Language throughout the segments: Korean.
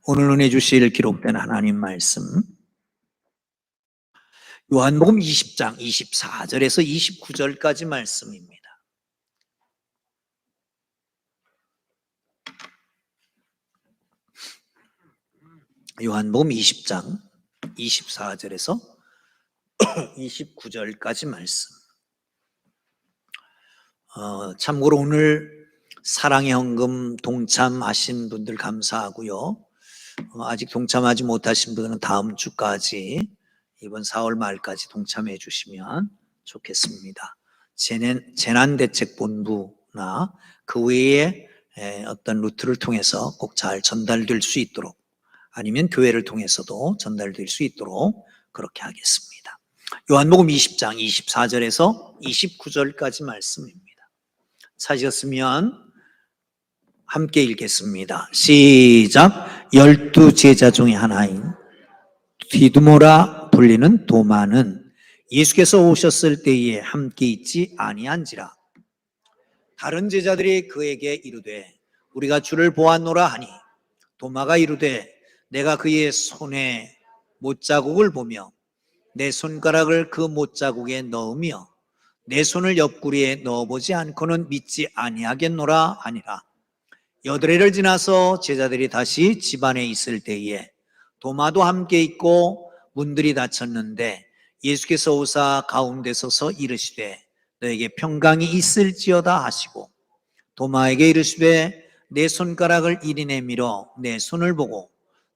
오늘 은혜 주실 기록된 하나님 말씀 요한복음 20장 24절에서 29절까지 말씀입니다. 요한복음 20장 24절에서 29절까지 말씀. 참고로 오늘 사랑의 헌금 동참하신 분들 감사하고요. 아직 동참하지 못하신 분들은 다음 주까지 이번 4월 말까지 동참해 주시면 좋겠습니다. 재난대책본부나 그 외에 어떤 루트를 통해서 꼭 잘 전달될 수 있도록, 아니면 교회를 통해서도 전달될 수 있도록 그렇게 하겠습니다. 요한복음 20장 24절에서 29절까지 말씀입니다. 찾으셨으면 함께 읽겠습니다. 시작. 12제자 중에 하나인 디두모라 불리는 도마는 예수께서 오셨을 때에 함께 있지 아니한지라. 다른 제자들이 그에게 이르되 우리가 주를 보았노라 하니, 도마가 이르되 내가 그의 손에 못자국을 보며 내 손가락을 그 못자국에 넣으며 내 손을 옆구리에 넣어보지 않고는 믿지 아니하겠노라 하니라. 8회를 지나서 제자들이 다시 집안에 있을 때에 도마도 함께 있고 문들이 닫혔는데 예수께서 오사 가운데 서서 이르시되 너에게 평강이 있을지어다 하시고, 도마에게 이르시되 내 손가락을 이리 내밀어 내 손을 보고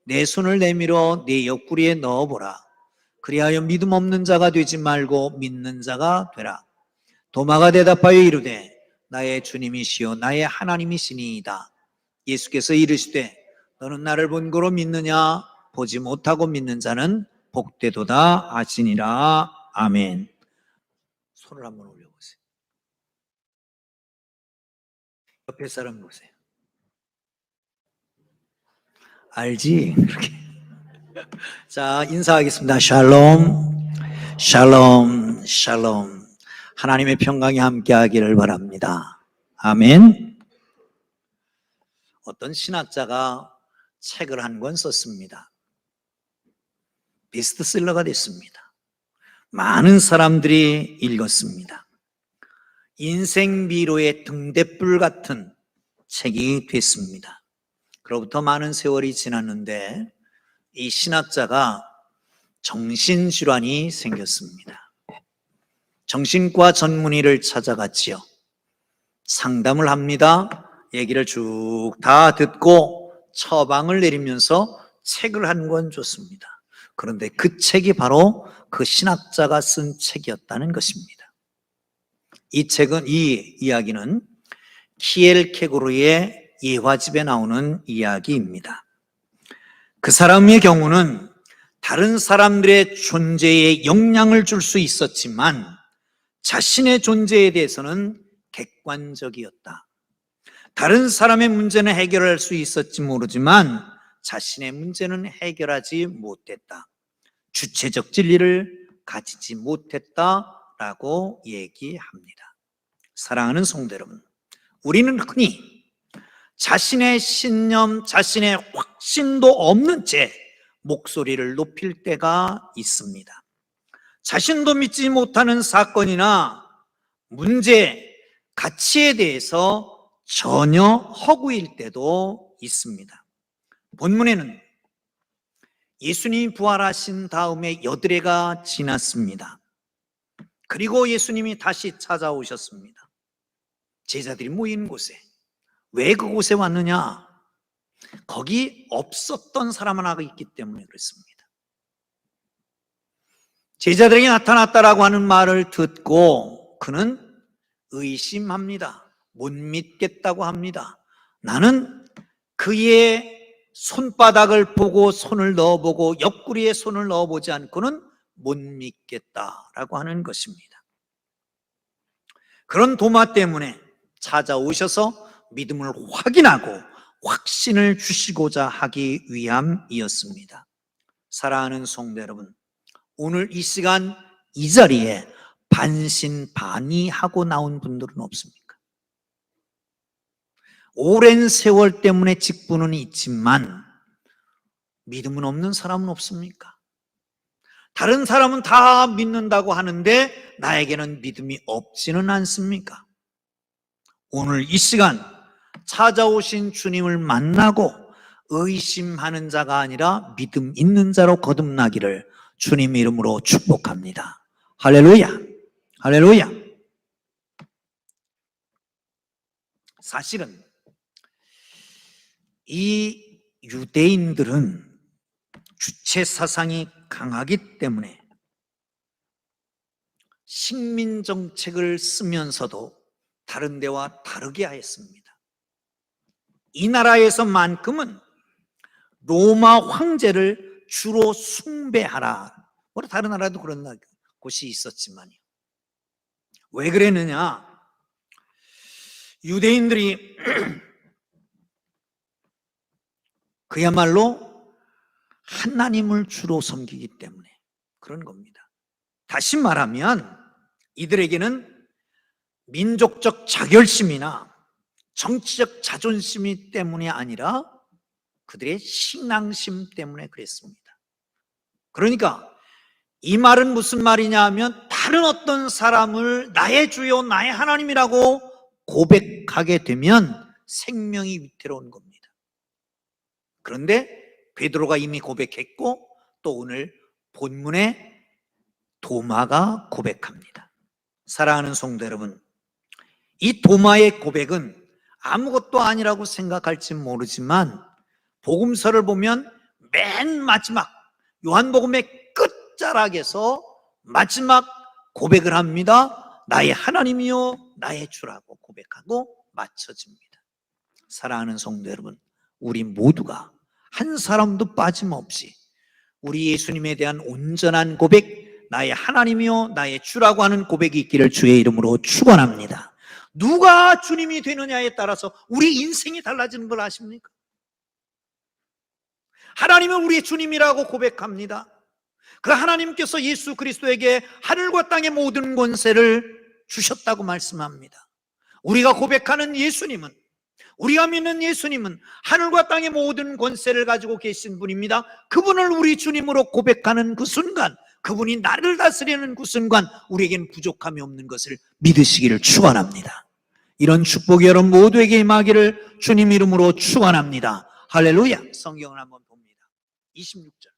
내 손을 내밀어 내 옆구리에 넣어보라. 그리하여 믿음 없는 자가 되지 말고 믿는 자가 되라. 도마가 대답하여 이르되 나의 주님이시요 나의 하나님이시니이다. 예수께서 이르시되 너는 나를 본 거로 믿느냐? 보지 못하고 믿는 자는 복되도다 하시니라. 아멘. 손을 한번 올려보세요. 옆에 사람 보세요. 알지? 그렇게. 자, 인사하겠습니다. 샬롬, 샬롬, 샬롬. 하나님의 평강이 함께하기를 바랍니다. 아멘. 어떤 신학자가 책을 한 권 썼습니다. 베스트셀러가 됐습니다. 많은 사람들이 읽었습니다. 인생 미로의 등대불 같은 책이 됐습니다. 그로부터 많은 세월이 지났는데 이 신학자가 정신질환이 생겼습니다. 정신과 전문의를 찾아갔지요. 상담을 합니다. 얘기를 쭉 다 듣고 처방을 내리면서 책을 한 권 줬습니다. 그런데 그 책이 바로 그 신학자가 쓴 책이었다는 것입니다. 이 이야기는 키엘케고르의 예화집에 나오는 이야기입니다. 그 사람의 경우는 다른 사람들의 존재에 영향을 줄 수 있었지만 자신의 존재에 대해서는 객관적이었다. 다른 사람의 문제는 해결할 수 있었지 모르지만 자신의 문제는 해결하지 못했다. 주체적 진리를 가지지 못했다라고 얘기합니다. 사랑하는 성도 여러분, 우리는 흔히 자신의 신념, 자신의 확신도 없는 채 목소리를 높일 때가 있습니다. 자신도 믿지 못하는 사건이나 문제, 가치에 대해서 전혀 허구일 때도 있습니다. 본문에는 예수님이 부활하신 다음에 8회가 지났습니다. 그리고 예수님이 다시 찾아오셨습니다. 제자들이 모인 곳에. 왜 그곳에 왔느냐? 거기 없었던 사람 하나가 있기 때문에 그렇습니다. 제자들에게 나타났다라고 하는 말을 듣고 그는 의심합니다. 못 믿겠다고 합니다. 나는 그의 손바닥을 보고 손을 넣어보고 옆구리에 손을 넣어보지 않고는 못 믿겠다라고 하는 것입니다. 그런 도마 때문에 찾아오셔서 믿음을 확인하고 확신을 주시고자 하기 위함이었습니다. 사랑하는 성도 여러분, 오늘 이 시간 이 자리에 반신반의하고 나온 분들은 없습니까? 오랜 세월 때문에 직분은 있지만 믿음은 없는 사람은 없습니까? 다른 사람은 다 믿는다고 하는데 나에게는 믿음이 없지는 않습니까? 오늘 이 시간 찾아오신 주님을 만나고 의심하는 자가 아니라 믿음 있는 자로 거듭나기를 주님 이름으로 축복합니다. 할렐루야! 할렐루야! 사실은 이 유대인들은 주체 사상이 강하기 때문에 식민 정책을 쓰면서도 다른 데와 다르게 하였습니다. 이 나라에서만큼은 로마 황제를 주로 숭배하라. 뭐 다른 나라도 그런 곳이 있었지만요. 왜 그랬느냐? 유대인들이 그야말로 하나님을 주로 섬기기 때문에 그런 겁니다. 다시 말하면 이들에게는 민족적 자결심이나 정치적 자존심 때문이 아니라 그들의 신앙심 때문에 그랬습니다. 그러니까 이 말은 무슨 말이냐 하면 다른 어떤 사람을 나의 주요 나의 하나님이라고 고백하게 되면 생명이 위태로운 겁니다. 그런데 베드로가 이미 고백했고 또 오늘 본문에 도마가 고백합니다. 사랑하는 성도 여러분, 이 도마의 고백은 아무것도 아니라고 생각할지 모르지만 복음서를 보면 맨 마지막 요한복음의 끝자락에서 마지막 고백을 합니다. 나의 하나님이요 나의 주라고 고백하고 마쳐집니다. 사랑하는 성도 여러분, 우리 모두가 한 사람도 빠짐없이 우리 예수님에 대한 온전한 고백, 나의 하나님이요 나의 주라고 하는 고백이 있기를 주의 이름으로 축원합니다. 누가 주님이 되느냐에 따라서 우리 인생이 달라지는 걸 아십니까? 하나님은 우리의 주님이라고 고백합니다. 그 하나님께서 예수 그리스도에게 하늘과 땅의 모든 권세를 주셨다고 말씀합니다. 우리가 고백하는 예수님은, 우리가 믿는 예수님은 하늘과 땅의 모든 권세를 가지고 계신 분입니다. 그분을 우리 주님으로 고백하는 그 순간, 그분이 나를 다스리는 그 순간 우리에겐 부족함이 없는 것을 믿으시기를 축원합니다. 이런 축복이 여러분 모두에게 임하기를 주님 이름으로 축원합니다. 할렐루야. 성경을 한번 봅니다. 26절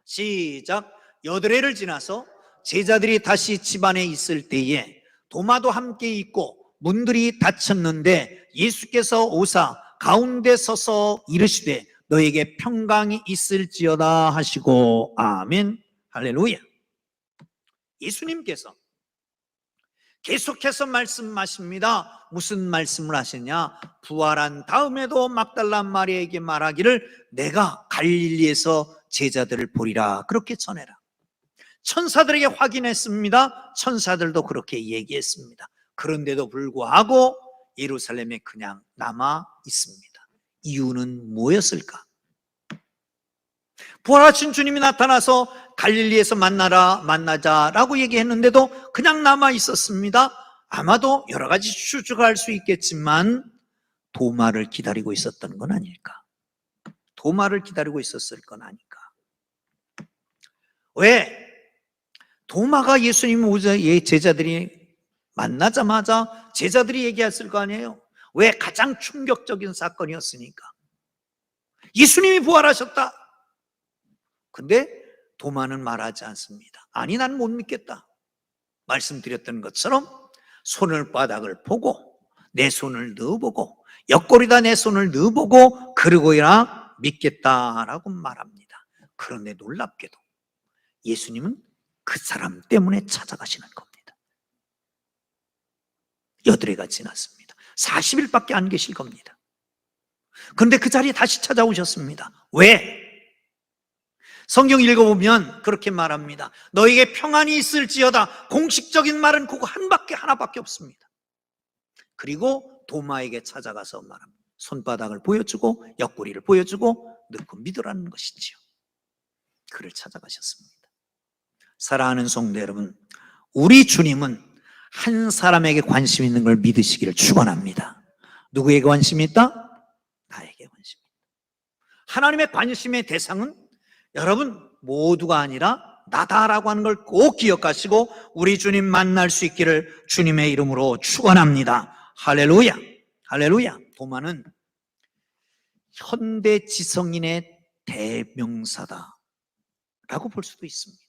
시작. 여드레를 지나서 제자들이 다시 집안에 있을 때에 도마도 함께 있고 문들이 닫혔는데 예수께서 오사 가운데 서서 이르시되 너에게 평강이 있을지어다 하시고 아멘. 할렐루야. 예수님께서 계속해서 말씀하십니다. 무슨 말씀을 하시냐? 부활한 다음에도 막달라 마리아에게 말하기를 내가 갈릴리에서 제자들을 보리라 그렇게 전해라. 천사들에게 확인했습니다. 천사들도 그렇게 얘기했습니다. 그런데도 불구하고 예루살렘에 그냥 남아 있습니다. 이유는 뭐였을까? 부활하신 주님이 나타나서 갈릴리에서 만나자라고 얘기했는데도 그냥 남아 있었습니다. 아마도 여러 가지 추측할 수 있겠지만 도마를 기다리고 있었던 건 아닐까? 도마를 기다리고 있었을 건 아닐까? 왜? 도마가 예수님 오자 제자들이 만나자마자 제자들이 얘기했을 거 아니에요? 왜? 가장 충격적인 사건이었으니까. 예수님이 부활하셨다. 근데 도마는 말하지 않습니다. 아니, 난 못 믿겠다. 말씀드렸던 것처럼 손바닥을 보고 내 손을 넣어보고 옆구리다 내 손을 넣어보고 그러고야 믿겠다라고 말합니다. 그런데 놀랍게도 예수님은 그 사람 때문에 찾아가시는 겁니다. 여드레가 지났습니다. 40일밖에 안 계실 겁니다. 그런데 그 자리에 다시 찾아오셨습니다. 왜? 성경 읽어보면 그렇게 말합니다. 너에게 평안이 있을지어다. 공식적인 말은 그거 하나밖에 없습니다. 그리고 도마에게 찾아가서 말합니다. 손바닥을 보여주고 옆구리를 보여주고 넣고 믿으라는 것이지요. 그를 찾아가셨습니다. 사랑하는 성도 여러분, 우리 주님은 한 사람에게 관심 있는 걸 믿으시기를 축원합니다. 누구에게 관심이 있다? 나에게 관심이 있다. 하나님의 관심의 대상은 여러분 모두가 아니라 나다라고 하는 걸 꼭 기억하시고 우리 주님 만날 수 있기를 주님의 이름으로 축원합니다. 할렐루야. 할렐루야. 도마는 현대 지성인의 대명사다라고 볼 수도 있습니다.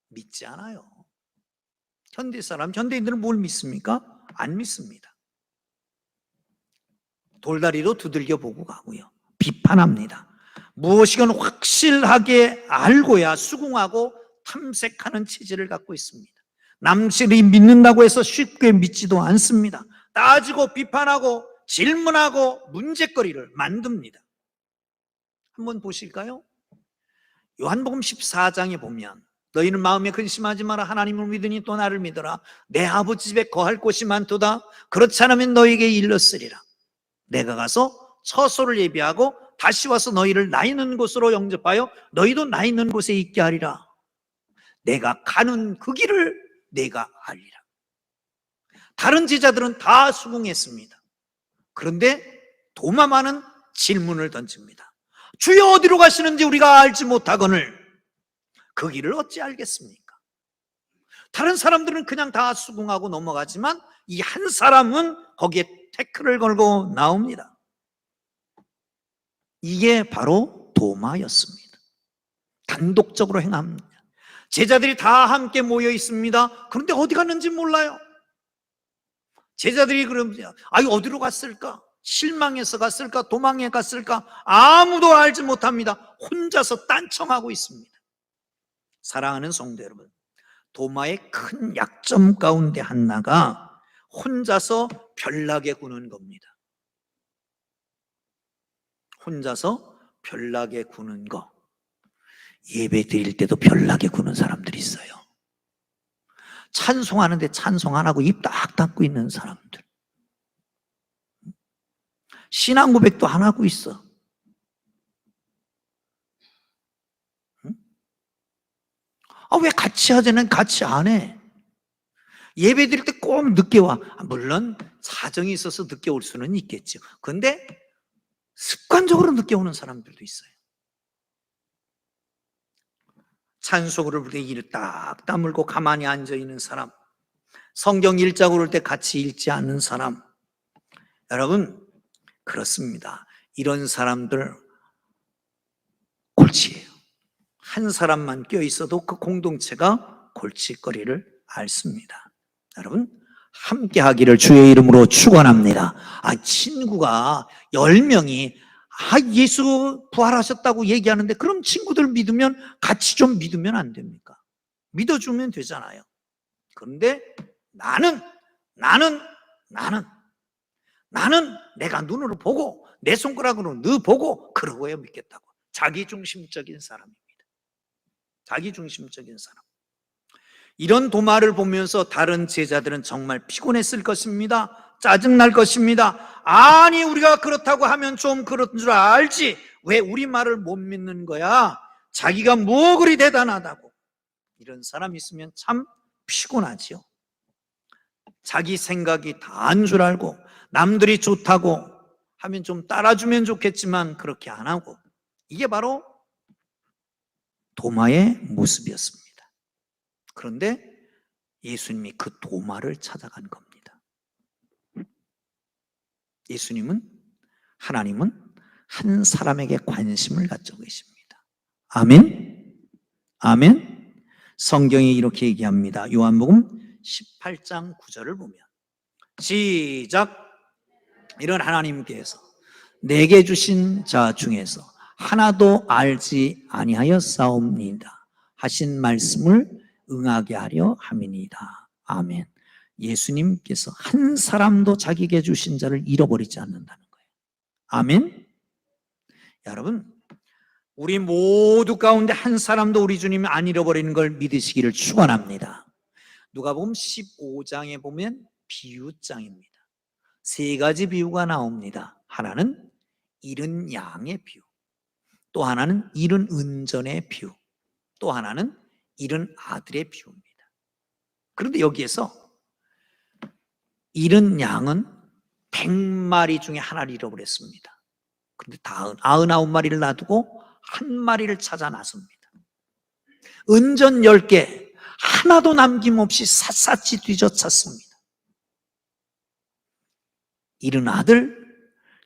믿지 않아요. 현대인들은 뭘 믿습니까? 안 믿습니다. 돌다리로 두들겨 보고 가고요. 비판합니다. 무엇이건 확실하게 알고야 수긍하고 탐색하는 체질을 갖고 있습니다. 남들이 믿는다고 해서 쉽게 믿지도 않습니다. 따지고 비판하고 질문하고 문제거리를 만듭니다. 한번 보실까요? 요한복음 14장에 보면 너희는 마음에 근심하지 마라. 하나님을 믿으니 또 나를 믿어라. 내 아버지 집에 거할 곳이 많도다. 그렇지 않으면 너희에게 일렀으리라. 내가 가서 처소를 예비하고 다시 와서 너희를 나 있는 곳으로 영접하여 너희도 나 있는 곳에 있게 하리라. 내가 가는 그 길을 내가 알리라. 다른 제자들은 다 수긍했습니다. 그런데 도마만은 질문을 던집니다. 주여 어디로 가시는지 우리가 알지 못하거늘 그 길을 어찌 알겠습니까? 다른 사람들은 그냥 다 수긍하고 넘어가지만 이 한 사람은 거기에 태클을 걸고 나옵니다. 이게 바로 도마였습니다. 단독적으로 행합니다. 제자들이 다 함께 모여 있습니다. 그런데 어디 갔는지 몰라요. 제자들이 그러면 어디로 갔을까? 실망해서 갔을까? 도망해 갔을까? 아무도 알지 못합니다. 혼자서 딴청하고 있습니다. 사랑하는 성도 여러분, 도마의 큰 약점 가운데 하나가 혼자서 별나게 구는 겁니다. 혼자서 별나게 구는 거. 예배 드릴 때도 별나게 구는 사람들이 있어요. 찬송하는데 찬송 안 하고 입 딱 닫고 있는 사람들. 신앙 고백도 안 하고 있어. 왜 같이 하자는 같이 안 해? 예배 드릴 때 꼭 늦게 와. 물론 사정이 있어서 늦게 올 수는 있겠죠. 그런데 습관적으로 늦게 오는 사람들도 있어요. 찬송을 부를 때 이를 딱 다물고 가만히 앉아있는 사람, 성경 읽자고 그럴 때 같이 읽지 않는 사람. 여러분, 그렇습니다. 이런 사람들 골치예요. 한 사람만 껴있어도 그 공동체가 골칫거리를 앓습니다. 여러분, 함께 하기를 주의 이름으로 축원합니다. 친구가 10명이 예수 부활하셨다고 얘기하는데 그럼 친구들 믿으면 같이 좀 믿으면 안 됩니까? 믿어주면 되잖아요. 그런데 나는 내가 눈으로 보고 내 손가락으로 너 보고 그러고야 믿겠다고. 자기중심적인 사람입니다. 자기중심적인 사람. 이런 도마를 보면서 다른 제자들은 정말 피곤했을 것입니다. 짜증날 것입니다. 아니 우리가 그렇다고 하면 좀 그런 줄 알지 왜 우리 말을 못 믿는 거야? 자기가 뭐 그리 대단하다고. 이런 사람 있으면 참 피곤하지요. 자기 생각이 다 안 줄 알고 남들이 좋다고 하면 좀 따라주면 좋겠지만 그렇게 안 하고. 이게 바로 도마의 모습이었습니다. 그런데 예수님이 그 도마를 찾아간 겁니다. 예수님은, 하나님은 한 사람에게 관심을 갖고 계십니다. 아멘? 아멘? 성경이 이렇게 얘기합니다. 요한복음 18장 9절을 보면 시작. 이런 하나님께서 내게 주신 자 중에서 하나도 알지 아니하였사옵니다 하신 말씀을 응하게 하려 함이니이다. 아멘. 예수님께서 한 사람도 자기에게 주신 자를 잃어버리지 않는다는 거예요. 아멘. 여러분, 우리 모두 가운데 한 사람도 우리 주님이 안 잃어버리는 걸 믿으시기를 축원합니다. 누가복음 15장에 보면 비유장입니다. 3가지 비유가 나옵니다. 하나는 잃은 양의 비유, 또 하나는 잃은 은전의 비유, 또 하나는 잃은 아들의 비유입니다. 그런데 여기에서 잃은 양은 100마리 중에 하나를 잃어버렸습니다. 그런데 99마리를 놔두고 한 마리를 찾아 나섭니다. 은전 10개 하나도 남김없이 샅샅이 뒤져찾습니다. 잃은 아들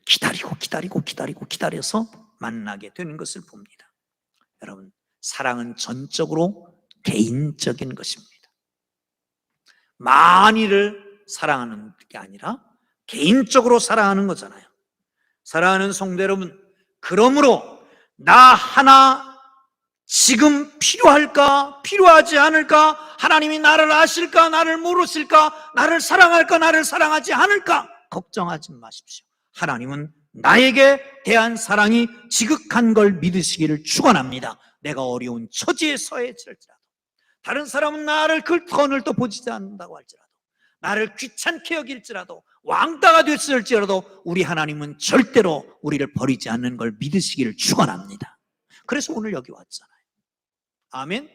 기다려서 만나게 되는 것을 봅니다. 여러분, 사랑은 전적으로 개인적인 것입니다. 많이를 사랑하는 게 아니라 개인적으로 사랑하는 거잖아요. 사랑하는 성도 여러분, 그러므로 나 하나 지금 필요할까? 필요하지 않을까? 하나님이 나를 아실까? 나를 모르실까? 나를 사랑할까? 나를 사랑하지 않을까? 걱정하지 마십시오. 하나님은 나에게 대한 사랑이 지극한 걸 믿으시기를 축원합니다. 내가 어려운 처지에 처해질지라도, 다른 사람은 나를 그 턴을 또 보지 않는다고 할지라도, 나를 귀찮게 여길지라도, 왕따가 됐을지라도 우리 하나님은 절대로 우리를 버리지 않는 걸 믿으시기를 축원합니다. 그래서 오늘 여기 왔잖아요. 아멘.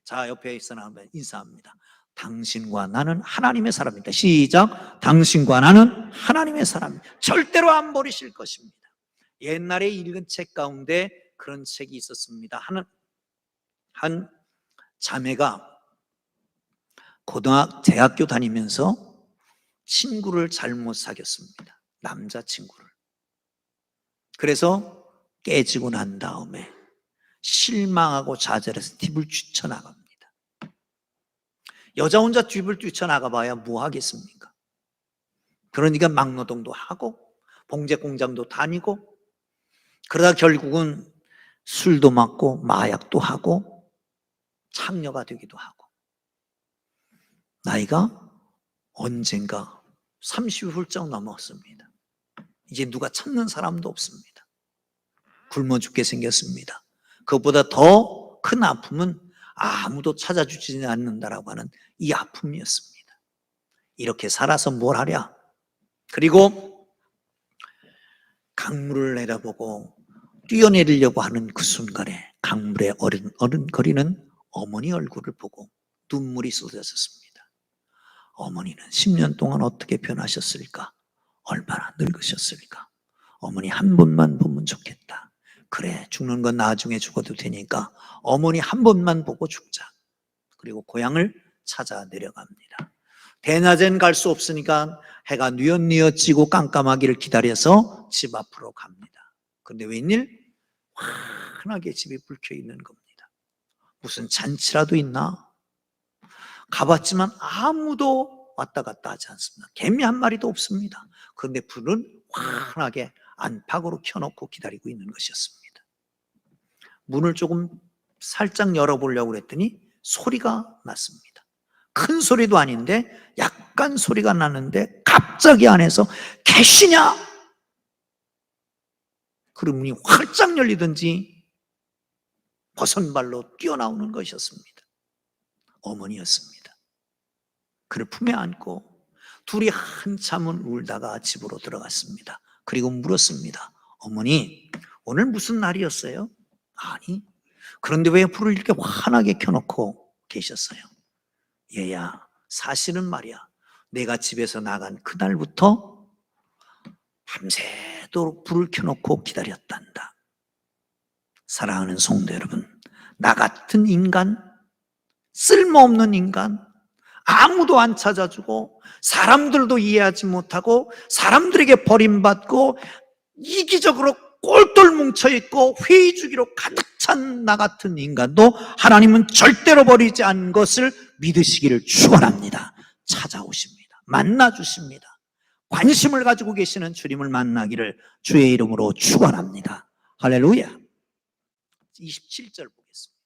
자, 옆에 있어 나오면 인사합니다. 당신과 나는 하나님의 사람입니다. 시작. 당신과 나는 하나님의 사람입니다. 절대로 안 버리실 것입니다. 옛날에 읽은 책 가운데 그런 책이 있었습니다. 한 자매가 대학교 다니면서 친구를 잘못 사귀었습니다. 남자친구를. 그래서 깨지고 난 다음에 실망하고 좌절해서 팁을 뛰쳐나갑니다. 여자 혼자 뒷을 뛰쳐나가봐야 뭐 하겠습니까? 그러니까 막노동도 하고 봉제공장도 다니고, 그러다 결국은 술도 맞고 마약도 하고 창녀가 되기도 하고, 나이가 언젠가 30이 훌쩍 넘었습니다. 이제 누가 찾는 사람도 없습니다. 굶어 죽게 생겼습니다. 그것보다 더 큰 아픔은 아무도 찾아주지 않는다라고 하는 이 아픔이었습니다. 이렇게 살아서 뭘 하랴? 그리고 강물을 내다보고 뛰어내리려고 하는 그 순간에 강물에 어른거리는 어머니 얼굴을 보고 눈물이 쏟아졌습니다. 어머니는 10년 동안 어떻게 변하셨을까? 얼마나 늙으셨을까? 어머니 한 번만 보면 좋겠다. 그래, 죽는 건 나중에 죽어도 되니까 어머니 한 번만 보고 죽자. 그리고 고향을 찾아 내려갑니다. 대낮엔 갈 수 없으니까 해가 뉘엿뉘엿 지고 깜깜하기를 기다려서 집 앞으로 갑니다. 그런데 웬일? 환하게 집이 불켜 있는 겁니다. 무슨 잔치라도 있나? 가봤지만 아무도 왔다 갔다 하지 않습니다. 개미 한 마리도 없습니다. 그런데 불은 환하게 안팎으로 켜놓고 기다리고 있는 것이었습니다. 문을 조금 살짝 열어보려고 그랬더니 소리가 났습니다. 큰 소리도 아닌데 약간 소리가 나는데 갑자기 안에서 계시냐? 그 문이 활짝 열리든지 버선발로 뛰어나오는 것이었습니다. 어머니였습니다. 그를 품에 안고 둘이 한참을 울다가 집으로 들어갔습니다. 그리고 물었습니다. 어머니, 오늘 무슨 날이었어요? 아니, 그런데 왜 불을 이렇게 환하게 켜놓고 계셨어요? 얘야, 사실은 말이야, 내가 집에서 나간 그날부터 밤새도록 불을 켜놓고 기다렸단다. 사랑하는 성도 여러분, 나 같은 인간, 쓸모없는 인간, 아무도 안 찾아주고 사람들도 이해하지 못하고 사람들에게 버림받고 이기적으로 꼴똘 뭉쳐있고 회의주기로 가득 찬 나 같은 인간도 하나님은 절대로 버리지 않은 것을 믿으시기를 축원합니다. 찾아오십니다. 만나주십니다. 관심을 가지고 계시는 주님을 만나기를 주의 이름으로 축원합니다. 할렐루야. 27절 보겠습니다.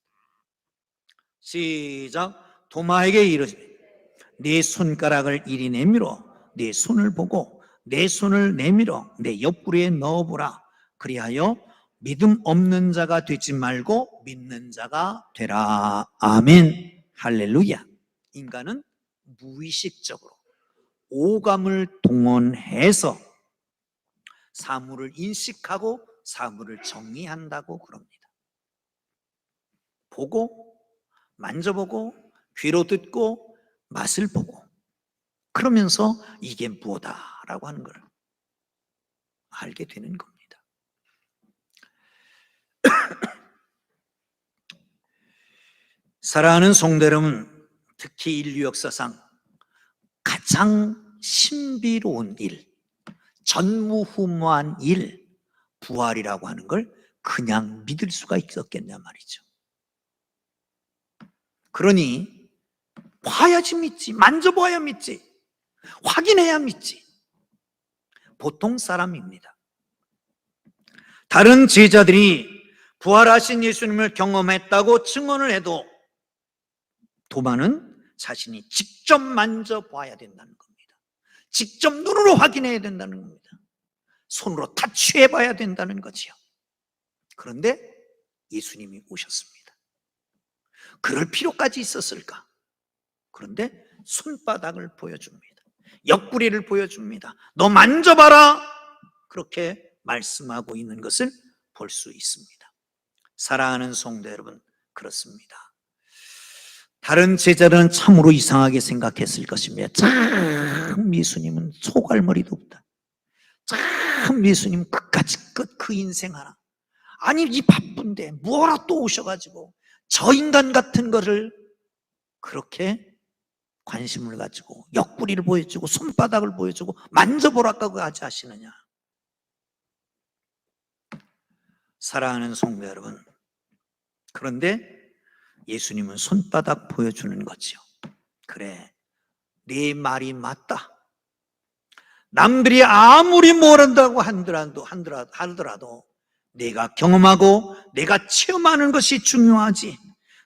시작. 도마에게 이르시되 네 손가락을 이리 내밀어 네 손을 보고 내 손을 내밀어 내 옆구리에 넣어보라. 그리하여 믿음 없는 자가 되지 말고 믿는 자가 되라. 아멘. 할렐루야. 인간은 무의식적으로 오감을 동원해서 사물을 인식하고 사물을 정의한다고 그럽니다. 보고, 만져보고, 귀로 듣고, 맛을 보고, 그러면서 이게 뭐다라고 하는 걸 알게 되는 겁니다. 사랑하는 성도 여러분, 특히 인류 역사상 가장 신비로운 일, 전무후무한 일, 부활이라고 하는 걸 그냥 믿을 수가 있었겠냐 말이죠. 그러니 봐야지 믿지, 만져봐야 믿지, 확인해야 믿지. 보통 사람입니다. 다른 제자들이 부활하신 예수님을 경험했다고 증언을 해도 도마는 자신이 직접 만져봐야 된다는 겁니다. 직접 눈으로 확인해야 된다는 겁니다. 손으로 타취해봐야 된다는 거지요. 그런데 예수님이 오셨습니다. 그럴 필요까지 있었을까? 그런데 손바닥을 보여줍니다. 옆구리를 보여줍니다. 너 만져봐라! 그렇게 말씀하고 있는 것을 볼 수 있습니다. 사랑하는 성도 여러분, 그렇습니다. 다른 제자들은 참으로 이상하게 생각했을 것입니다. 참 예수님은 소갈머리도 없다. 참 예수님 끝까지 끝 그 인생 하나. 아니 이 바쁜데 뭐하러 또 오셔가지고 저 인간 같은 거를 그렇게 관심을 가지고 옆구리를 보여주고 손바닥을 보여주고 만져보라고 하지 하시느냐. 사랑하는 성도 여러분, 그런데 예수님은 손바닥 보여주는 거죠. 그래, 네 말이 맞다. 남들이 아무리 모른다고 하더라도 내가 경험하고 내가 체험하는 것이 중요하지.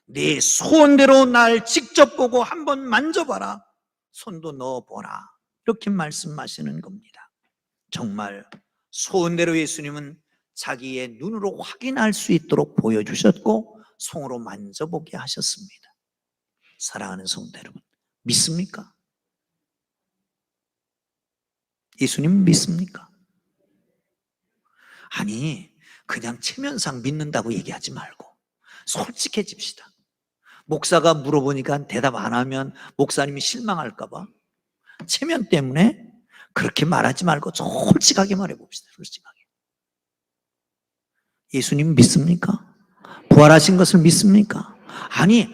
네 소원대로 날 직접 보고 한번 만져봐라. 손도 넣어보라. 이렇게 말씀하시는 겁니다. 정말 소원대로 예수님은 자기의 눈으로 확인할 수 있도록 보여주셨고 손으로 만져보게 하셨습니다. 사랑하는 성도 여러분, 믿습니까? 예수님 믿습니까? 아니, 그냥 체면상 믿는다고 얘기하지 말고 솔직해집시다. 목사가 물어보니까 대답 안 하면 목사님이 실망할까 봐 체면 때문에 그렇게 말하지 말고 솔직하게 말해봅시다. 솔직하게. 예수님 믿습니까? 부활하신 것을 믿습니까? 아니,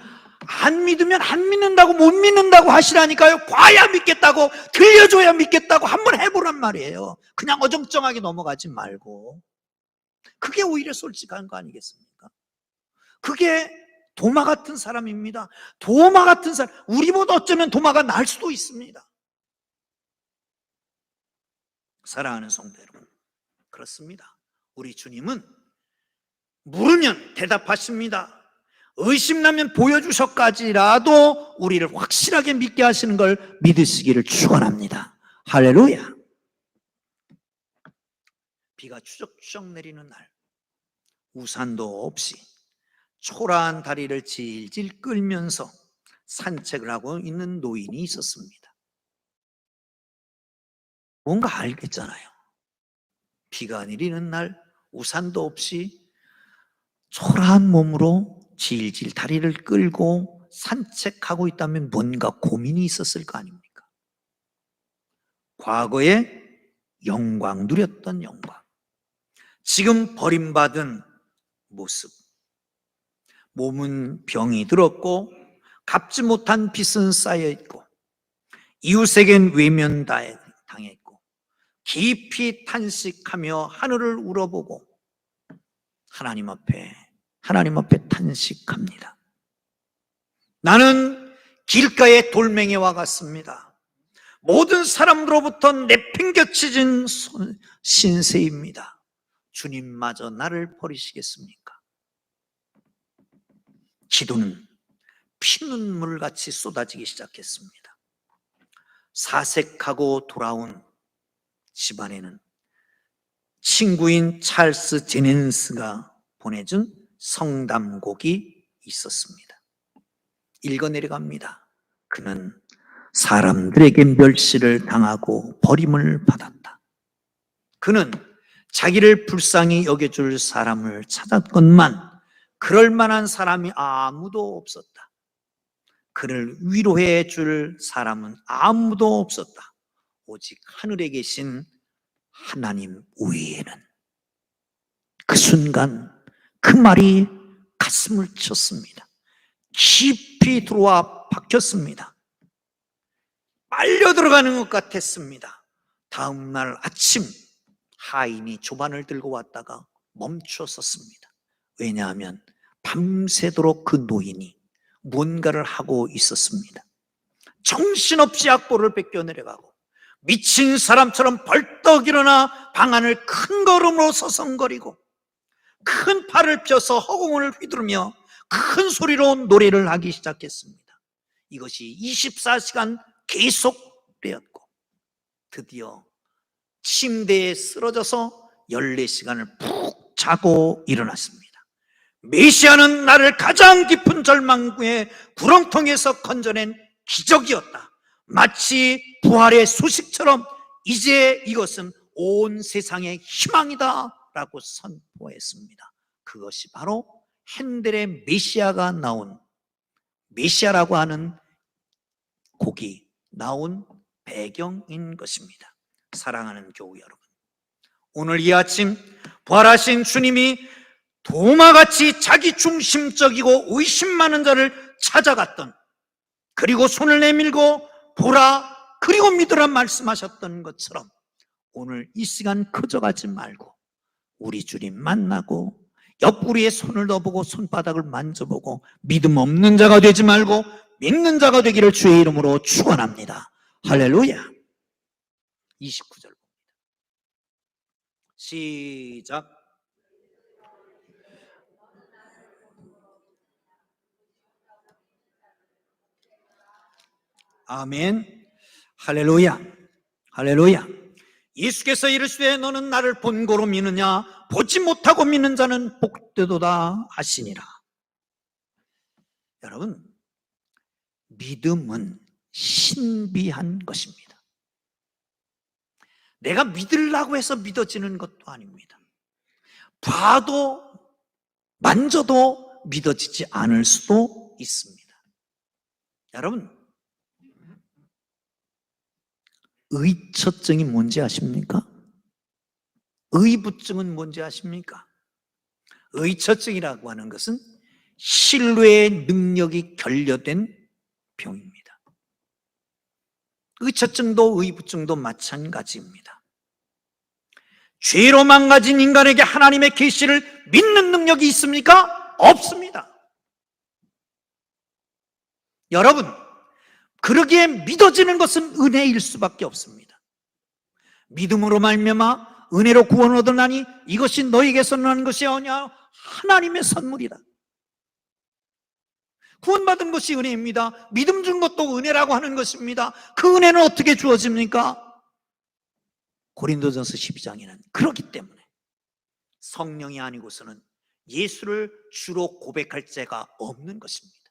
안 믿으면 안 믿는다고 못 믿는다고 하시라니까요. 봐야 믿겠다고, 들려줘야 믿겠다고 한번 해보란 말이에요. 그냥 어정쩡하게 넘어가지 말고. 그게 오히려 솔직한 거 아니겠습니까? 그게 도마 같은 사람입니다. 도마 같은 사람, 우리보다 어쩌면 도마가 날 수도 있습니다. 사랑하는 성도 여러분, 그렇습니다. 우리 주님은 물으면 대답하십니다. 의심나면 보여주셔까지라도 우리를 확실하게 믿게 하시는 걸 믿으시기를 축원합니다. 할렐루야. 비가 추적추적 내리는 날, 우산도 없이 초라한 다리를 질질 끌면서 산책을 하고 있는 노인이 있었습니다. 뭔가 알겠잖아요. 비가 내리는 날 우산도 없이 초라한 몸으로 질질 다리를 끌고 산책하고 있다면 뭔가 고민이 있었을 거 아닙니까? 과거에 영광 누렸던 영광, 지금 버림받은 모습, 몸은 병이 들었고 갚지 못한 빚은 쌓여있고 이웃에겐 외면당했고 깊이 탄식하며 하늘을 우러보고 하나님 앞에 탄식합니다. 나는 길가의 돌멩이와 같습니다. 모든 사람들로부터 내팽겨쳐진 신세입니다. 주님마저 나를 버리시겠습니까? 기도는 피눈물같이 쏟아지기 시작했습니다. 사색하고 돌아온 집안에는 친구인 찰스 제넨스가 보내준 성담곡이 있었습니다. 읽어 내려갑니다. 그는 사람들에게 멸시를 당하고 버림을 받았다. 그는 자기를 불쌍히 여겨줄 사람을 찾았건만 그럴 만한 사람이 아무도 없었다. 그를 위로해 줄 사람은 아무도 없었다. 오직 하늘에 계신 하나님 외에는. 그 순간 그 말이 가슴을 쳤습니다. 깊이 들어와 박혔습니다. 빨려 들어가는 것 같았습니다. 다음 날 아침 하인이 조반을 들고 왔다가 멈춰섰습니다. 왜냐하면 밤새도록 그 노인이 뭔가를 하고 있었습니다. 정신없이 악보를 뺏겨 내려가고 미친 사람처럼 벌떡 일어나 방 안을 큰 걸음으로 서성거리고 큰 팔을 펴서 허공을 휘두르며 큰 소리로 노래를 하기 시작했습니다. 이것이 24시간 계속되었고 드디어 침대에 쓰러져서 14시간을 푹 자고 일어났습니다. 메시아는 나를 가장 깊은 절망의 구렁텅이에서 건져낸 기적이었다. 마치 부활의 소식처럼 이제 이것은 온 세상의 희망이다 라고 선포했습니다. 그것이 바로 핸델의 메시아가 나온, 메시아라고 하는 곡이 나온 배경인 것입니다. 사랑하는 교우 여러분, 오늘 이 아침 부활하신 주님이 도마같이 자기 중심적이고 의심 많은 자를 찾아갔던, 그리고 손을 내밀고 보라 그리고 믿으라 말씀하셨던 것처럼 오늘 이 시간 커져가지 말고 우리 주님 만나고 옆구리에 손을 넣어보고 손바닥을 만져보고 믿음 없는 자가 되지 말고 믿는 자가 되기를 주의 이름으로 축원합니다. 할렐루야. 29절 봅니다. 시작. 아멘. 할렐루야. 할렐루야. 예수께서 이르시되 너는 나를 본고로 믿느냐? 보지 못하고 믿는 자는 복되도다 하시니라. 여러분, 믿음은 신비한 것입니다. 내가 믿으려고 해서 믿어지는 것도 아닙니다. 봐도 만져도 믿어지지 않을 수도 있습니다. 여러분, 의처증이 뭔지 아십니까? 의부증은 뭔지 아십니까? 의처증이라고 하는 것은 신뢰의 능력이 결여된 병입니다. 의처증도 의부증도 마찬가지입니다. 죄로 망가진 인간에게 하나님의 계시를 믿는 능력이 있습니까? 없습니다. 여러분, 그러기에 믿어지는 것은 은혜일 수밖에 없습니다. 믿음으로 말미암아 은혜로 구원을 얻으나니 이것이 너에게서 나는 것이 아니냐, 하나님의 선물이다. 구원받은 것이 은혜입니다. 믿음 준 것도 은혜라고 하는 것입니다. 그 은혜는 어떻게 주어집니까? 고린도전서 12장에는 그렇기 때문에 성령이 아니고서는 예수를 주로 고백할 자가 없는 것입니다.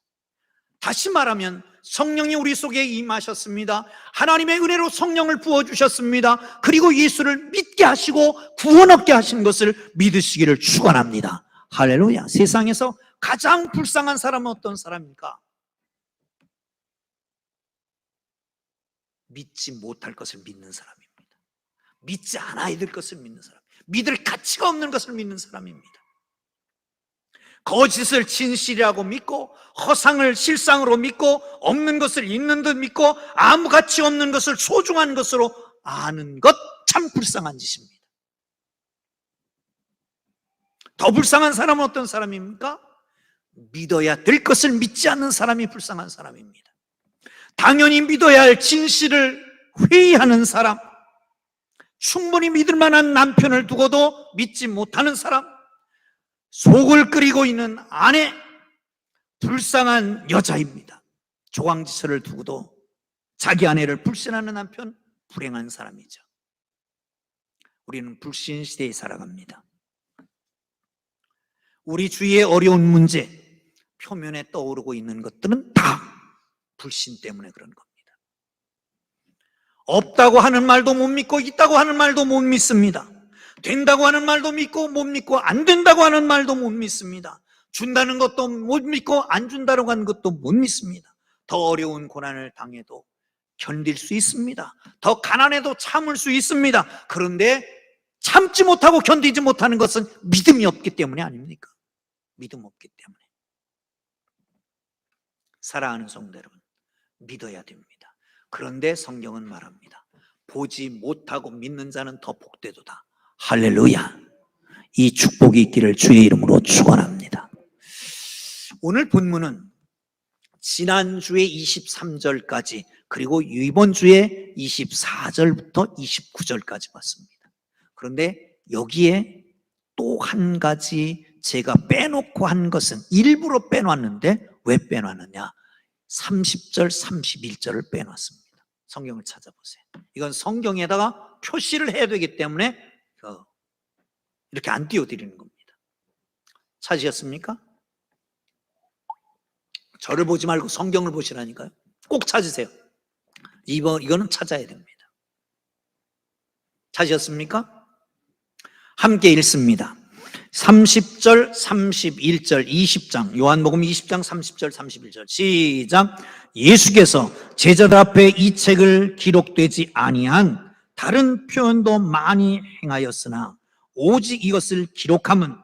다시 말하면 성령이 우리 속에 임하셨습니다. 하나님의 은혜로 성령을 부어주셨습니다. 그리고 예수를 믿게 하시고 구원 얻게 하신 것을 믿으시기를 축원합니다. 할렐루야. 세상에서 가장 불쌍한 사람은 어떤 사람입니까? 믿지 못할 것을 믿는 사람입니다. 믿지 않아야 될 것을 믿는 사람, 믿을 가치가 없는 것을 믿는 사람입니다. 거짓을 진실이라고 믿고 허상을 실상으로 믿고 없는 것을 있는 듯 믿고 아무 가치 없는 것을 소중한 것으로 아는 것, 참 불쌍한 짓입니다. 더 불쌍한 사람은 어떤 사람입니까? 믿어야 될 것을 믿지 않는 사람이 불쌍한 사람입니다. 당연히 믿어야 할 진실을 회의하는 사람, 충분히 믿을 만한 남편을 두고도 믿지 못하는 사람, 속을 끓이고 있는 아내, 불쌍한 여자입니다. 조강지처를 두고도 자기 아내를 불신하는 남편, 불행한 사람이죠. 우리는 불신 시대에 살아갑니다. 우리 주위의 어려운 문제, 표면에 떠오르고 있는 것들은 다 불신 때문에 그런 겁니다. 없다고 하는 말도 못 믿고 있다고 하는 말도 못 믿습니다. 된다고 하는 말도 믿고 못 믿고 안 된다고 하는 말도 못 믿습니다. 준다는 것도 못 믿고 안 준다고 하는 것도 못 믿습니다. 더 어려운 고난을 당해도 견딜 수 있습니다. 더 가난해도 참을 수 있습니다. 그런데 참지 못하고 견디지 못하는 것은 믿음이 없기 때문에 아닙니까? 믿음 없기 때문에. 사랑하는 성도 여러분, 믿어야 됩니다. 그런데 성경은 말합니다. 보지 못하고 믿는 자는 더 복되도다. 할렐루야. 이 축복이 있기를 주의 이름으로 축원합니다. 오늘 본문은 지난주에 23절까지 그리고 이번 주에 24절부터 29절까지 봤습니다. 그런데 여기에 또 한 가지 제가 빼놓고 한 것은 일부러 빼놨는데 왜 빼놨느냐? 30절, 31절을 빼놨습니다. 성경을 찾아보세요. 이건 성경에다가 표시를 해야 되기 때문에 이렇게 안 띄워드리는 겁니다. 찾으셨습니까? 저를 보지 말고 성경을 보시라니까요. 꼭 찾으세요. 이거는 찾아야 됩니다. 찾으셨습니까? 함께 읽습니다. 30절, 31절, 20장, 요한복음 20장 30절, 31절 시작. 예수께서 제자들 앞에 이 책을 기록되지 아니한 다른 표현도 많이 행하였으나 오직 이것을 기록함은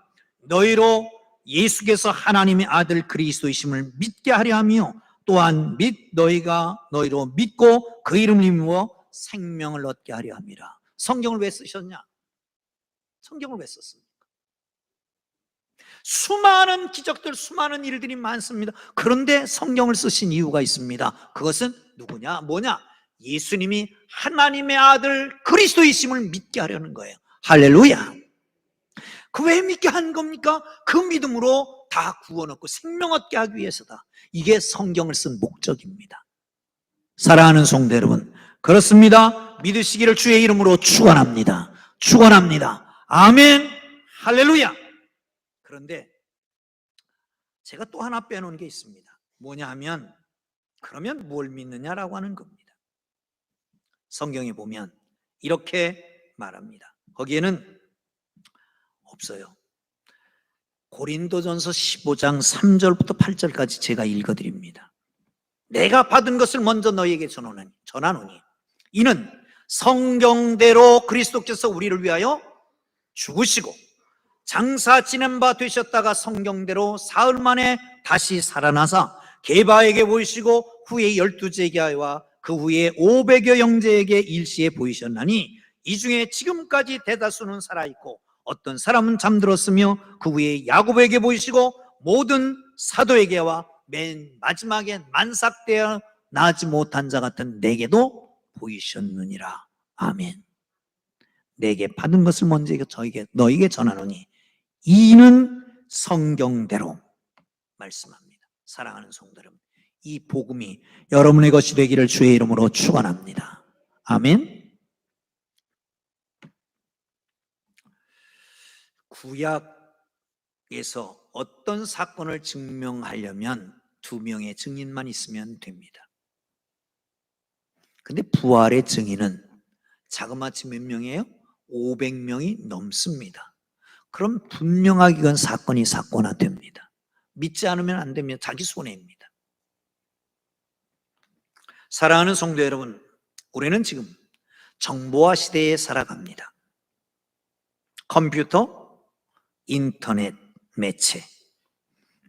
너희로 예수께서 하나님의 아들 그리스도이심을 믿게 하려 하며 또한 너희가 너희로 믿고 그 이름을 힘입어 생명을 얻게 하려 함이라. 성경을 왜 쓰셨냐? 성경을 왜 썼습니까? 수많은 기적들, 수많은 일들이 많습니다. 그런데 성경을 쓰신 이유가 있습니다. 그것은 누구냐? 뭐냐? 예수님이 하나님의 아들 그리스도이심을 믿게 하려는 거예요. 할렐루야. 그 왜 믿게 한 겁니까? 그 믿음으로 다 구원 얻고 생명 얻게 하기 위해서다. 이게 성경을 쓴 목적입니다. 사랑하는 성도 여러분, 그렇습니다. 믿으시기를 주의 이름으로 축원합니다. 축원합니다. 아멘. 할렐루야. 그런데 제가 또 하나 빼놓은 게 있습니다. 뭐냐 하면 그러면 뭘 믿느냐라고 하는 겁니다. 성경에 보면 이렇게 말합니다. 거기에는 없어요. 고린도전서 15장 3절부터 8절까지 제가 읽어드립니다. 내가 받은 것을 먼저 너희에게 전하노니 이는 성경대로 그리스도께서 우리를 위하여 죽으시고 장사 지낸 바 되셨다가 성경대로 사흘 만에 다시 살아나사 게바에게 보이시고 후에 12제자와 그 후에 500여 형제에게 일시에 보이셨나니 이 중에 지금까지 대다수는 살아있고 어떤 사람은 잠들었으며 그 후에 야곱에게 보이시고 모든 사도에게와 맨 마지막에 만삭되어 나지 못한 자 같은 내게도 보이셨느니라. 아멘. 내게 받은 것을 먼저 너에게 전하노니 이는 성경대로 말씀합니다. 사랑하는 성도 여러분, 이 복음이 여러분의 것이 되기를 주의 이름으로 축원합니다. 아멘. 구약에서 어떤 사건을 증명하려면 2명의 증인만 있으면 됩니다. 근데 부활의 증인은 자그마치 몇 명이에요? 500명이 넘습니다. 그럼 분명하게 그건 사건이 사건화됩니다. 믿지 않으면 안 됩니다. 자기 손해입니다. 사랑하는 성도 여러분, 우리는 지금 정보화 시대에 살아갑니다. 컴퓨터, 인터넷, 매체,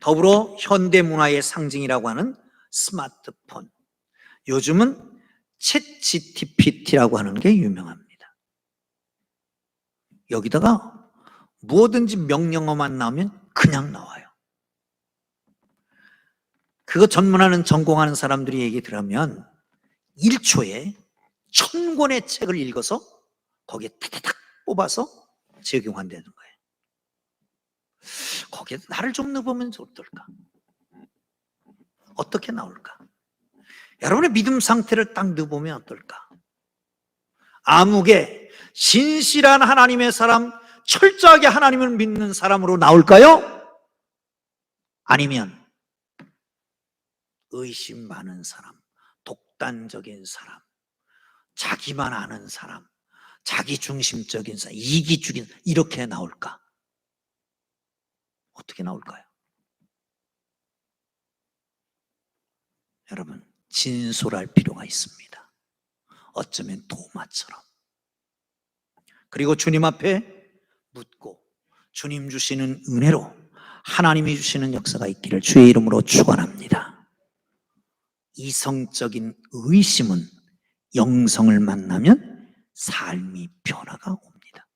더불어 현대문화의 상징이라고 하는 스마트폰, 요즘은 챗 GPT라고 하는 게 유명합니다. 여기다가 뭐든지 명령어만 나오면 그냥 나와요. 그거 전공하는 사람들이 얘기 들으면 1초에 1000권의 책을 읽어서 거기에 타타닥 뽑아서 적용한다는 거예요. 거기에 나를 좀 넣어보면 어떨까? 어떻게 나올까? 여러분의 믿음 상태를 딱 넣어보면 어떨까? 암흑에 신실한 하나님의 사람, 철저하게 하나님을 믿는 사람으로 나올까요? 아니면 의심 많은 사람, 독단적인 사람, 자기만 아는 사람, 자기중심적인 사람, 이기주의 이렇게 나올까? 어떻게 나올까요? 여러분, 진솔할 필요가 있습니다. 어쩌면 도마처럼. 그리고 주님 앞에 묻고 주님 주시는 은혜로 하나님이 주시는 역사가 있기를 주의 이름으로 축원합니다. 이성적인 의심은 영성을 만나면 삶이 변화가 옵니다.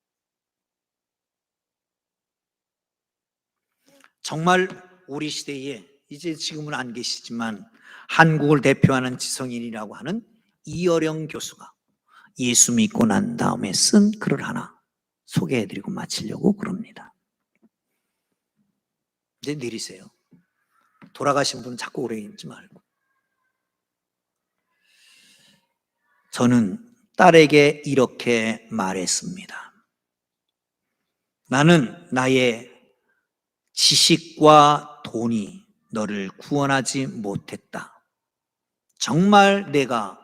정말 우리 시대에 이제 지금은 안 계시지만 한국을 대표하는 지성인이라고 하는 이어령 교수가 예수 믿고 난 다음에 쓴 글을 하나 소개해드리고 마치려고 그럽니다. 이제 내리세요. 돌아가신 분은 자꾸 오래 있지 말고. 저는 딸에게 이렇게 말했습니다. 나는 나의 지식과 돈이 너를 구원하지 못했다. 정말 내가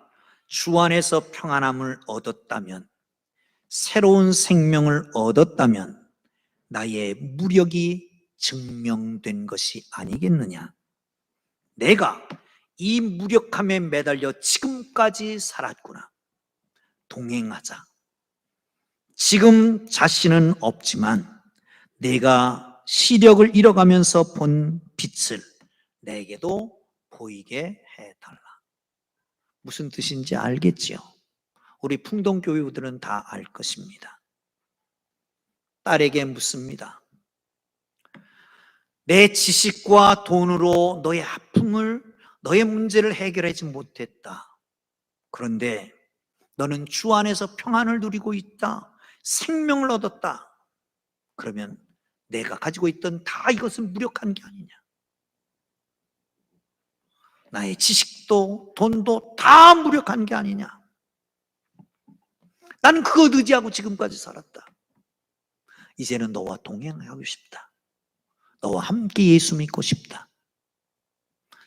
주 안에서 평안함을 얻었다면, 새로운 생명을 얻었다면 나의 무력이 증명된 것이 아니겠느냐. 내가 이 무력함에 매달려 지금까지 살았구나. 동행하자. 지금 자신은 없지만 내가 시력을 잃어가면서 본 빛을 내게도 보이게 해달라. 무슨 뜻인지 알겠지요? 우리 풍동교우들은 다 알 것입니다. 딸에게 묻습니다. 내 지식과 돈으로 너의 아픔을, 너의 문제를 해결하지 못했다. 그런데 너는 주 안에서 평안을 누리고 있다. 생명을 얻었다. 그러면 내가 가지고 있던 다 이것은 무력한 게 아니냐. 나의 지식도 돈도 다 무력한 게 아니냐. 나는 그것 의지하고 지금까지 살았다. 이제는 너와 동행하고 싶다. 너와 함께 예수 믿고 싶다.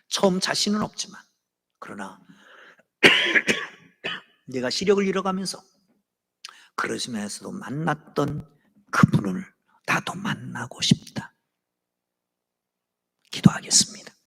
처음 자신은 없지만, 그러나 내가 시력을 잃어가면서 그러시면서도 만났던 그분을 나도 만나고 싶다. 기도하겠습니다.